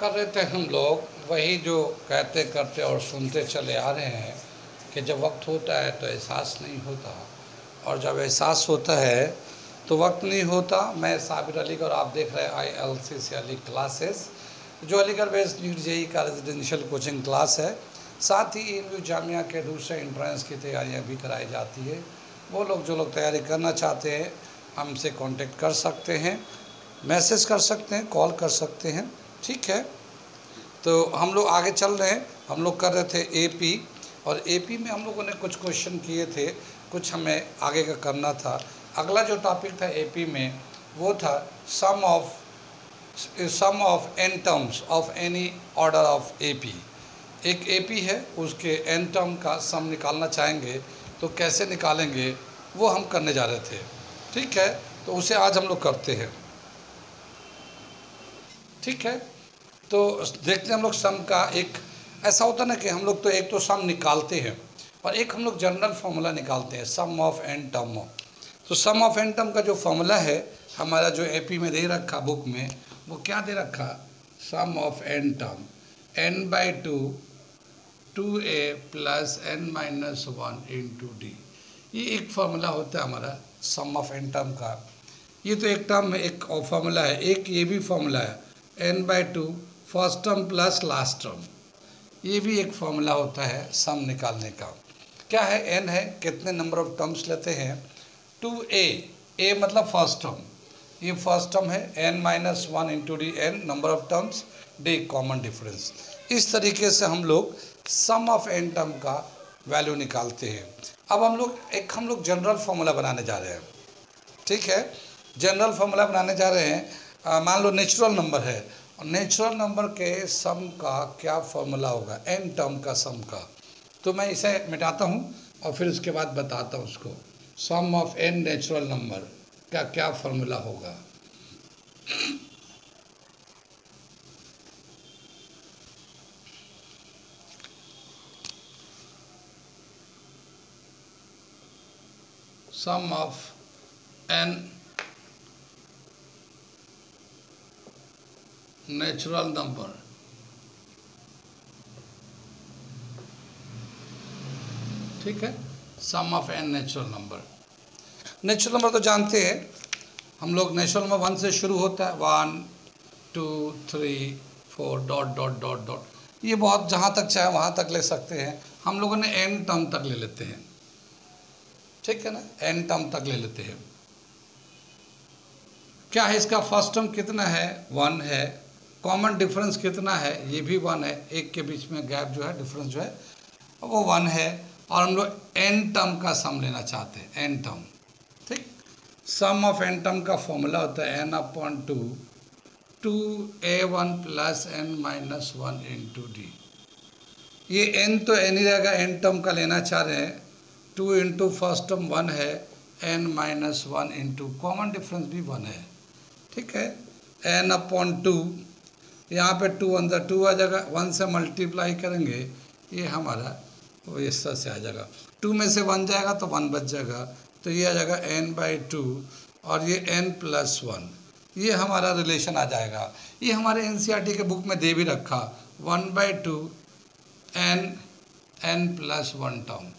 कर रहे थे हम लोग वही जो कहते करते और सुनते चले आ रहे हैं कि जब वक्त होता है तो एहसास नहीं होता, और जब एहसास होता है तो वक्त नहीं होता। मैं साबिर अली और आप देख रहे हैं ILCC अली क्लासेस, जो अलीगढ़ बेस्ड नीट JEE का रेजिडेंशियल कोचिंग क्लास है। साथ ही ANU जामिया के दूसरे एंट्रेंस की तैयारियां भी कराई जाती है। वो लोग जो लोग तैयारी करना चाहते हैं हमसे कांटेक्ट कर सकते हैं, मैसेज कर सकते हैं, कॉल कर सकते हैं। ठीक है, तो हम लोग आगे चल रहे हैं। हम लोग कर रहे थे AP, और AP में हम लोगों ने कुछ क्वेश्चन किए थे, कुछ हमें आगे का करना था। अगला जो टॉपिक था AP में वो था sum of n terms of any order of AP। एक AP है, उसके n टर्म का सम निकालना चाहेंगे तो कैसे निकालेंगे वो हम करने जा रहे थे। ठीक है, तो उसे आज हम लोग करते हैं। ठीक है, तो देखते हैं हम लोग सम का। एक ऐसा होता है ना कि हम लोग तो एक तो सम निकालते हैं और एक हम लोग जनरल फार्मूला निकालते हैं, सम ऑफ n टर्म। तो सम ऑफ n टर्म का जो फार्मूला है हमारा जो AP में दे रखा बुक में, वो क्या दे रखा, sum of n term n/2 2a plus n-1 into d। ये एक फार्मूला होता है हमारा सम ऑफ n टर्म का। ये तो एक टर्म में एक फार्मूला है। एक ये भी फार्मूला है n/2 first term plus last term, ये भी एक फार्मूला होता है सम निकालने का। क्या है, n है, कितने नंबर ऑफ टर्म्स लेते हैं, 2a, a मतलब फर्स्ट टर्म, ये फर्स्ट टर्म है, n-1 into D, n number of terms, d common difference. इस तरीके से हम लोग सम ऑफ n टर्म का वैल्यू निकालते हैं। अब हम लोग जनरल फार्मूला बनाने जा रहे हैं। ठीक है, जनरल फार्मूला बनाने जा रहे हैं। मान लो नेचुरल नंबर है, और नेचुरल नंबर के सम का क्या फार्मूला होगा, n टर्म का सम का। तो मैं इसे मिटाता हूँ और फिर उसके बाद बताता हूँ उसको। Sum of n natural number का क्या फार्मूला होगा। Sum of n natural number, ठीक है, sum of n natural number. Natural number तो जानते हैं हम लोग, नेचुरल नंबर 1 से शुरू होता है, 1 2 3 4 डॉट डॉट डॉट डॉट। ये बहुत जहाँ तक चाहे वहाँ तक ले सकते हैं। हम लोगों ने n टर्म तक ले लेते हैं। ठीक है ना, n टर्म तक ले लेते हैं। क्या है इसका, फर्स्ट टर्म कितना है, 1 है, कॉमन डिफरेंस कितना है, ये भी 1 है, एक के बीच में गैप जो है, डिफरेंस जो है वो 1 है, और हम लोग n टर्म का सम लेना चाहते हैं, n टर्म। ठीक, सम ऑफ n टर्म का फॉर्मूला होता है n/2 2a1 plus n-1 into D. ये n तो n ही रहेगा, n टर्म का लेना चाह रहे हैं। 2 इंटू फर्स्ट टर्म 1 है, n-1 इंटू कॉमन डिफरेंस भी 1 है। ठीक है, n/2, यहाँ पे 2 अंदर 2 आ जाएगा, 1 से मल्टीप्लाई करेंगे, ये हमारा वो इस तरह से आ जाएगा। 2 में से 1 जाएगा तो 1 बच जाएगा, तो ये आ जाएगा n/2 और ये n+1। ये हमारा रिलेशन आ जाएगा। ये हमारे NCERT के बुक में दे भी रखा, 1/2 n+1 टर्म।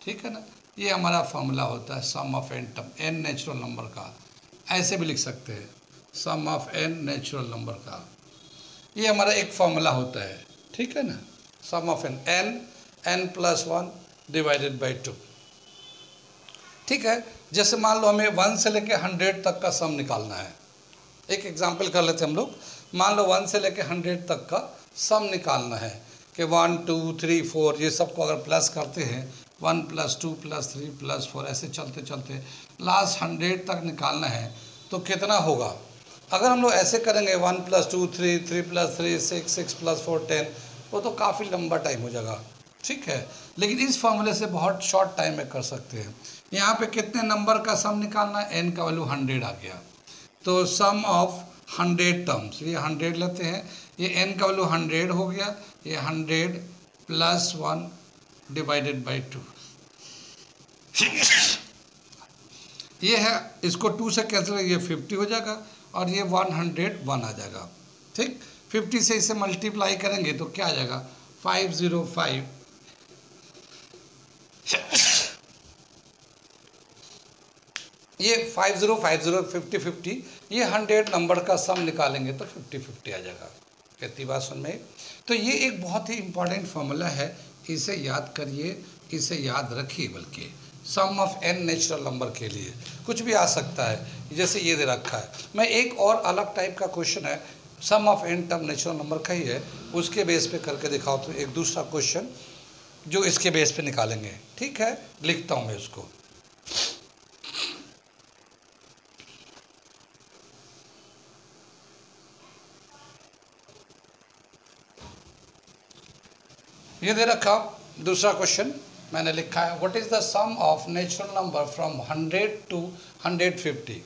ठीक है ना, ये हमारा फॉर्मूला होता है sum of n term, n natural number का। ऐसे भी लिख सकते हैं, sum of n natural number का, ये हमारा एक फॉर्मूला होता है। ठीक है ना, सम ऑफ n+1 डिवाइडेड बाई 2। ठीक है, जैसे मान लो हमें 1 से लेके 100 तक का सम निकालना है। एक एग्जांपल कर लेते हैं हम लोग। मान लो 1 से लेके 100 तक का सम निकालना है कि 1 2 3 4, ये सबको अगर प्लस करते हैं, 1 + 2 + 3 + 4, ऐसे चलते चलते लास्ट 100 तक निकालना है, तो कितना होगा। अगर हम लोग ऐसे करेंगे 1 + 2 3 3 + 3 6 6 + 4 10, वो तो काफ़ी लंबा टाइम हो जाएगा। ठीक है, लेकिन इस फार्मूले से बहुत शॉर्ट टाइम में कर सकते हैं। यहाँ पे कितने नंबर का सम निकालना है, n का वैल्यू 100 आ गया, तो सम ऑफ 100 टर्म्स, ये 100 लेते हैं, ये n का वैल्यू 100 हो गया, ये 100 + 1 डिवाइडेड बाई 2। ये है, इसको 2 से कैंसिल, ये 50 हो जाएगा, और ये 101 आ जाएगा। ठीक, 50 से इसे मल्टीप्लाई करेंगे तो क्या आ जाएगा 505, ये 5050 5050, ये 100 नंबर का सम निकालेंगे तो 5050 आ जाएगा। कहती बात सुन में। तो ये एक बहुत ही इंपॉर्टेंट फॉर्मूला है, इसे याद करिए, इसे याद रखिए। बल्कि सम ऑफ n नेचुरल नंबर के लिए कुछ भी आ सकता है, जैसे ये दे रखा है। मैं एक और अलग टाइप का क्वेश्चन है, sum of n term natural number का ही है, उसके बेस पे करके दिखाओ तो एक दूसरा क्वेश्चन जो इसके बेस पे निकालेंगे। ठीक है, लिखता हूँ मैं उसको। ये दे रखा दूसरा क्वेश्चन मैंने लिखा है, what is the sum of natural number from 100 to 150।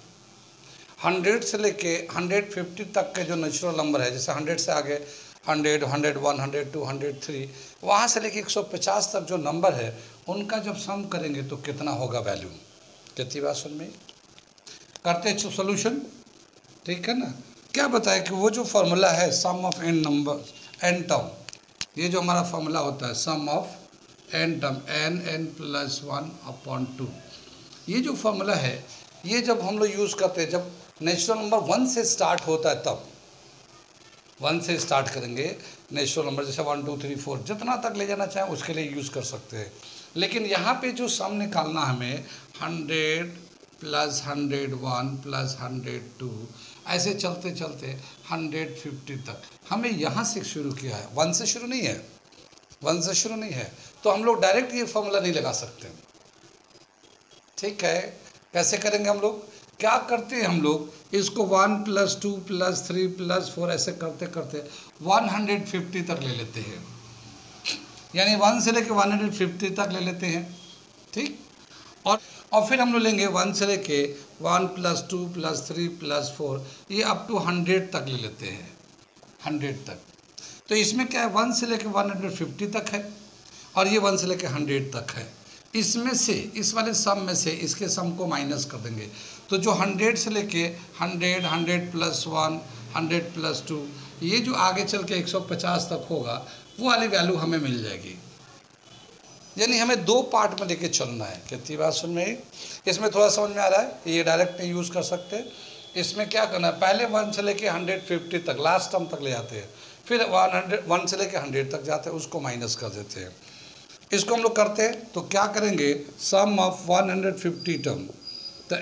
100 से लेके 150 तक के जो नेचुरल नंबर है, जैसे 100 से आगे 100, 101, 102, 103, वहाँ से लेके 150 तक जो नंबर है उनका जब सम करेंगे तो कितना होगा वैल्यू। कितनी बात सुन में करते सोल्यूशन। ठीक है ना। क्या बताया कि वो जो फॉर्मूला है sum of n number n term, ये जो हमारा फॉर्मूला होता है sum of n term n plus 1/2, ये जो फॉर्मूला है ये जब हम लोग यूज़ करते हैं, जब नेचुरल नंबर 1 से स्टार्ट होता है तब 1 से स्टार्ट करेंगे नेचुरल नंबर, जैसे 1 2 3 4 जितना तक ले जाना चाहें उसके लिए यूज़ कर सकते हैं। लेकिन यहाँ पे जो सम निकालना हमें 100 प्लस 101 प्लस 102 ऐसे चलते चलते 150 तक हमें यहाँ से शुरू किया है, 1 से शुरू नहीं है, 1 से शुरू नहीं है, तो हम लोग डायरेक्ट ये फॉर्मूला नहीं लगा सकते। ठीक है, कैसे करेंगे हम लोग, क्या करते हैं हम लोग इसको 1 प्लस 2 प्लस 3 प्लस 4 ऐसे करते करते 150 तक ले लेते हैं, यानी 1 से लेके 150 तक ले लेते हैं। ठीक, और फिर हम लोग लेंगे 1 से लेके 1 प्लस 2 प्लस 3 प्लस 4, ये अप टू 100 तक ले लेते हैं, 100 तक। तो इसमें क्या है 1 से लेके 150 तक है और ये 1 से लेके 100 तक है। इसमें से इस वाले सम में से इसके सम को माइनस कर देंगे, तो जो 100 से लेके 100, 100 प्लस 1, 100 प्लस 2, ये जो आगे चल के 150 तक होगा वो वाली वैल्यू हमें मिल जाएगी। यानी हमें दो पार्ट में लेके चलना है। कितनी बात सुन में, इसमें थोड़ा समझ में आ रहा है, ये डायरेक्ट नहीं यूज़ कर सकते। इसमें क्या करना है, पहले 1 से लेके 150 तक लास्ट टर्म तक ले जाते हैं, फिर 1 से लेके 100 तक जाते हैं, उसको माइनस कर देते हैं। इसको हम लोग करते हैं तो क्या करेंगे, सम ऑफ 150 टर्म, तो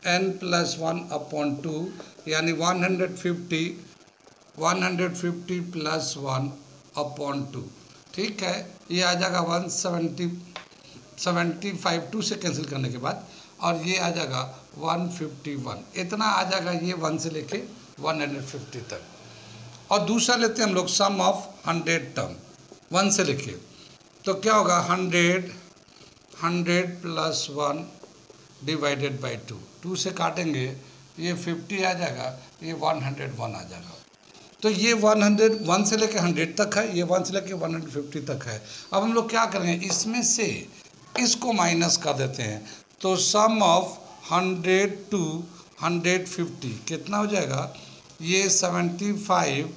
n प्लस 1/2 यानी 150 प्लस 1/2। ठीक है, ये आ जाएगा 175 2 से कैंसिल करने के बाद, और ये आ जाएगा 151, इतना आ जाएगा ये 1 से लेके 150 तक। और दूसरा लेते हैं हम लोग सम ऑफ 100 टर्म 1 से लेके, तो क्या होगा 100 प्लस 1 डिवाइडेड बाई 2, 2 से काटेंगे ये 50 आ जाएगा, ये 101 आ जाएगा। तो ये 1 से लेके 100 तक है, ये 1 से लेके 150 तक है। अब हम लोग क्या करेंगे, इसमें से इसको माइनस कर देते हैं, तो सम ऑफ 100 टू 150 कितना हो जाएगा, ये 75,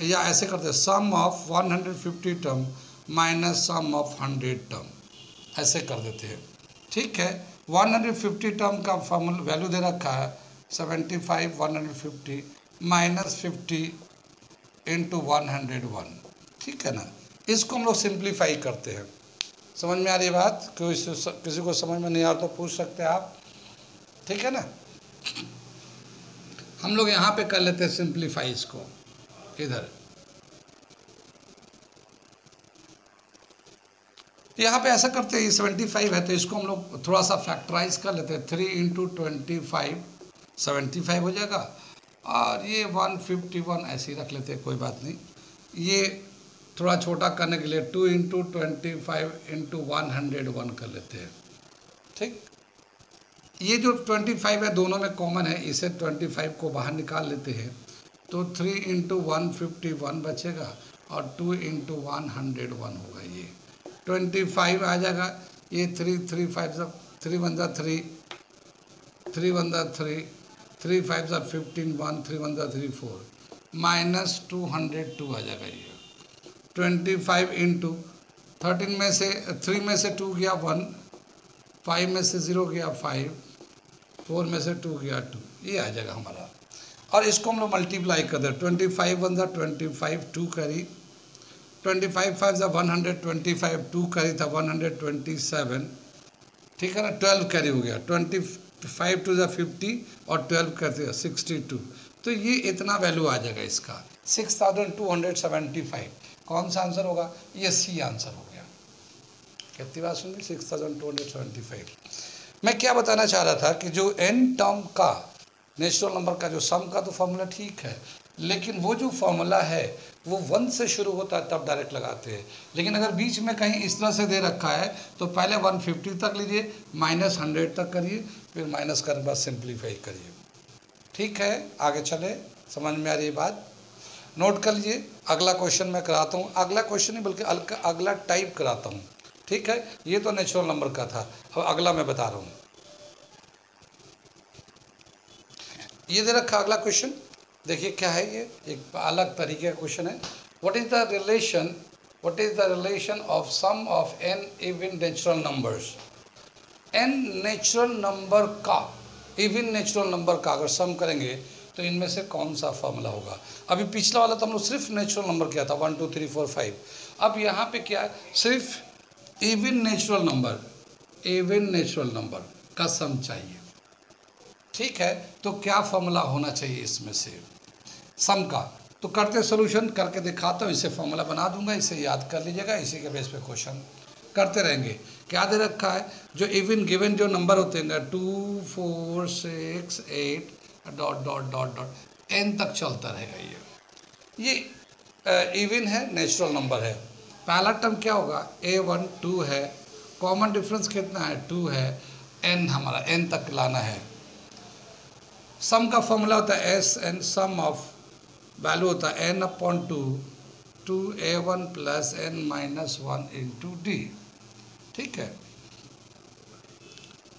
या ऐसे करते हैं sum of 150 term minus sum of 100 term, ऐसे कर देते हैं। ठीक है, 150 टर्म का फॉर्मूला वैल्यू दे रखा है 75 150 माइनस 50 इंटू 101। ठीक है ना, इसको हम लोग सिंप्लीफाई करते हैं। समझ में आ रही बात, किसी को समझ में नहीं आ रहा तो पूछ सकते हैं आप। ठीक है ना, हम लोग यहाँ पे कर लेते हैं सिंप्लीफाई इसको, इधर यहाँ पे ऐसा करते हैं, ये 75 है तो इसको हम लोग थोड़ा सा फैक्टराइज कर लेते हैं, 3 इंटू 25 75 हो जाएगा, और ये 151 ऐसे ही रख लेते हैं, कोई बात नहीं। ये थोड़ा छोटा करने के लिए 2 इंटू 25 इंटू 101 कर लेते हैं। ठीक, ये जो 25 है दोनों में कॉमन है, इसे 25 को बाहर निकाल लेते हैं, तो 3 इंटू 151 बचेगा और 2 इंटू 101 होगा, ये 25 आ जाएगा, ये 3 3 5 3 1 3 3 1 3 3 5 15 1 3 1 3 4, माइनस 202 आ जाएगा ये। 25 इंटू 13 में से 3 में से 2 गया 1, 5 में से 0 गया 5, 4 में से 2 गया 2, ये आ जाएगा हमारा। और इसको हम लोग मल्टीप्लाई कर दें, 25 1 ज़ा 25, 2 करी, 25 5 ज़ा 125, 2 करी था 127, ठीक है ना, 12 कैरी हो गया, 25 2 ज़ा 50 और 12 कर दिया 62। तो ये इतना वैल्यू आ जाएगा इसका 6275। कौन सा आंसर होगा? ये सी आंसर हो गया। कितनी बात सुन ली? 6275। मैं क्या बताना चाह रहा था कि जो एन टर्म का नेचुरल नंबर का जो सम का तो फॉर्मूला ठीक है, लेकिन वो जो फॉर्मूला है वो 1 से शुरू होता है तब डायरेक्ट लगाते हैं। लेकिन अगर बीच में कहीं इस तरह से दे रखा है तो पहले 150 तक लीजिए, -100 तक करिए, फिर माइनस करने के बाद सिंप्लीफाई करिए। ठीक है, आगे चले, समझ में आ रही बात? नोट कर लीजिए। अगला क्वेश्चन मैं कराता हूँ, अगला क्वेश्चन नहीं बल्कि अगला टाइप कराता हूँ। ठीक है, ये तो नेचुरल नंबर का था, अब अगला मैं बता रहा हूँ। ये दे रखा अगला क्वेश्चन, देखिए क्या है, ये एक अलग तरीके का क्वेश्चन है। What is the relation of sum of n even natural numbers? N natural number का, इवन नेचुरल नंबर का अगर सम करेंगे तो इनमें से कौन सा फॉर्मूला होगा? अभी पिछला वाला तो हम लोग सिर्फ नेचुरल नंबर किया था 1 2 3 4 5। अब यहाँ पे क्या है, सिर्फ इवन नेचुरल नंबर का सम चाहिए। ठीक है, तो क्या फॉर्मूला होना चाहिए इसमें से सम का? तो करते सोल्यूशन करके दिखाता हूँ, इसे फॉर्मूला बना दूंगा, इसे याद कर लीजिएगा, इसी के बेस पे क्वेश्चन करते रहेंगे। क्या दे रखा है, जो इवन गिवन जो नंबर होते हैं 2 4 6 8 dot dot dot dot n तक चलता रहेगा। ये इवन है, नेचुरल नंबर है। पहला टर्म क्या होगा, a1 2 है, कॉमन डिफरेंस कितना है 2 है, एन हमारा एन तक लाना है। सम का फॉर्मूला होता है S n, sum of value होता है n upon 2a1 plus n minus 1 into D. ठीक है,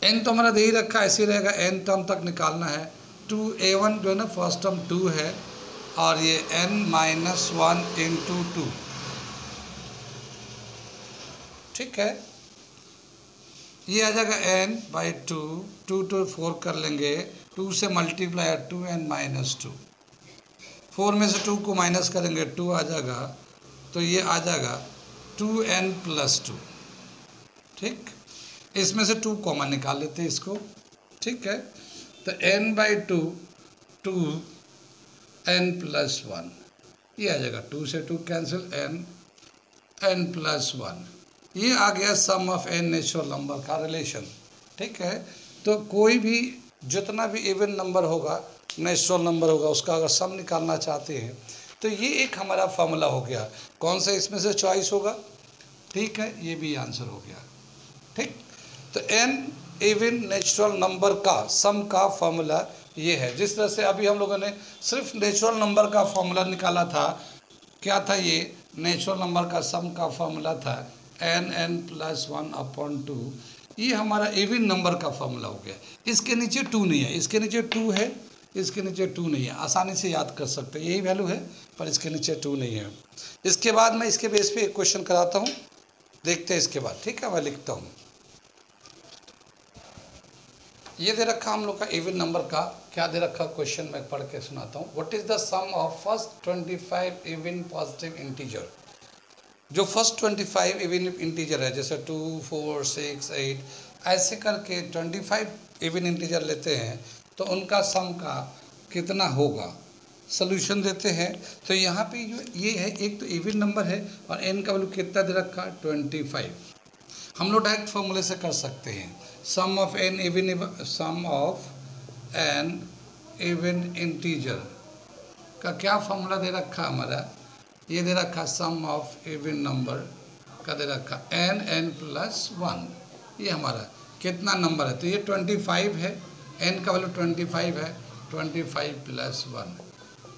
n तो हमारा दे ही रखा है, ऐसे ही रहेगा, n टर्म तक निकालना है। 2a1 जो है ना फर्स्ट टर्म 2 है, और ये n माइनस 1 इंटू 2। ठीक है, ये आ जाएगा n बाई 2, 2 to 4 कर लेंगे, 2 से मल्टीप्लाई 2n माइनस 2, 4 में से 2 को माइनस करेंगे 2 आ जाएगा, तो ये आ जाएगा 2n प्लस 2। ठीक, इसमें से 2 कॉमन निकाल लेते हैं इसको। ठीक है, तो n बाई 2 2n प्लस 1, ये आ जाएगा, 2 से 2 कैंसिल, n प्लस 1, ये आ गया सम ऑफ एन नेचुरल नंबर का रिलेशन। ठीक है, तो कोई भी जितना भी इवन नंबर होगा, नेचुरल नंबर होगा, उसका अगर सम निकालना चाहते हैं तो ये एक हमारा फॉर्मूला हो गया। कौन सा इसमें से चॉइस होगा? ठीक है, ये भी आंसर हो गया। ठीक, तो एन इवन नेचुरल नंबर का सम का फॉर्मूला ये है। जिस तरह से अभी हम लोगों ने सिर्फ नेचुरल नंबर का फॉर्मूला निकाला था, क्या था ये, नेचुरल नंबर का सम का फॉर्मूला था n प्लस 1 अपॉन 2, ये हमारा इवन नंबर का फॉर्मूला हो गया। इसके नीचे 2 नहीं है, इसके नीचे 2 है, इसके नीचे 2 नहीं है, आसानी से याद कर सकते हैं, यही वैल्यू है, पर इसके नीचे 2 नहीं है। इसके बाद मैं इसके बेस पे एक क्वेश्चन कराता हूँ, देखते हैं इसके बाद। ठीक है, मैं लिखता हूँ, ये दे रखा हम लोग का इवन नंबर का, क्या दे रखा क्वेश्चन मैं पढ़ के सुनाता हूँ। What is the sum of first 25 even positive integer? जो फर्स्ट 25 इवन इंटीजर है, जैसे 2 4 6 8 ऐसे करके 25 इवन इंटीजर लेते हैं, तो उनका सम का कितना होगा? सोल्यूशन देते हैं। तो यहाँ पे जो ये है, एक तो इवन नंबर है और n का वैल्यू कितना दे रखा, 25। हम लोग डायरेक्ट फॉर्मूले से कर सकते हैं, sum of n even integer का क्या फॉर्मूला दे रखा हमारा, ये दे रखा सम ऑफ इवन नंबर का दे रखा n प्लस 1, ये हमारा कितना नंबर है, तो ये 25 है, n का वैल्यू 25 है, 25 प्लस 1,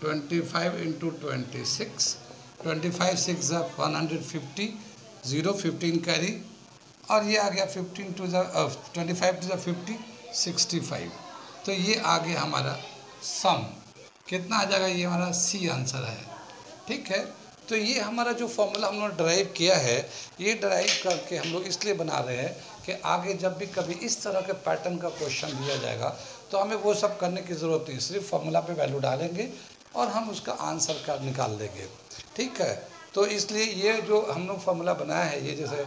25 इंटू 26, 25 6 150, 0 15 कैरी, और ये आ गया 15 टू 25 टू 50 65। तो ये आ गया हमारा सम कितना आ जाएगा, ये हमारा सी आंसर है। ठीक है, तो ये हमारा जो फॉर्मूला हम लोग ड्राइव किया है, ये ड्राइव करके हम लोग इसलिए बना रहे हैं कि आगे जब भी कभी इस तरह के पैटर्न का क्वेश्चन दिया जाएगा तो हमें वो सब करने की ज़रूरत नहीं, सिर्फ फॉर्मूला पे वैल्यू डालेंगे और हम उसका आंसर का निकाल देंगे। ठीक है, तो इसलिए ये जो हम लोग फार्मूला बनाया है, ये जैसे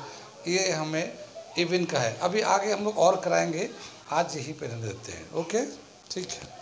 ये हमें इवन का है, अभी आगे हम लोग और कराएंगे, आज यहीं पे रहने देते हैं। ओके, ठीक है।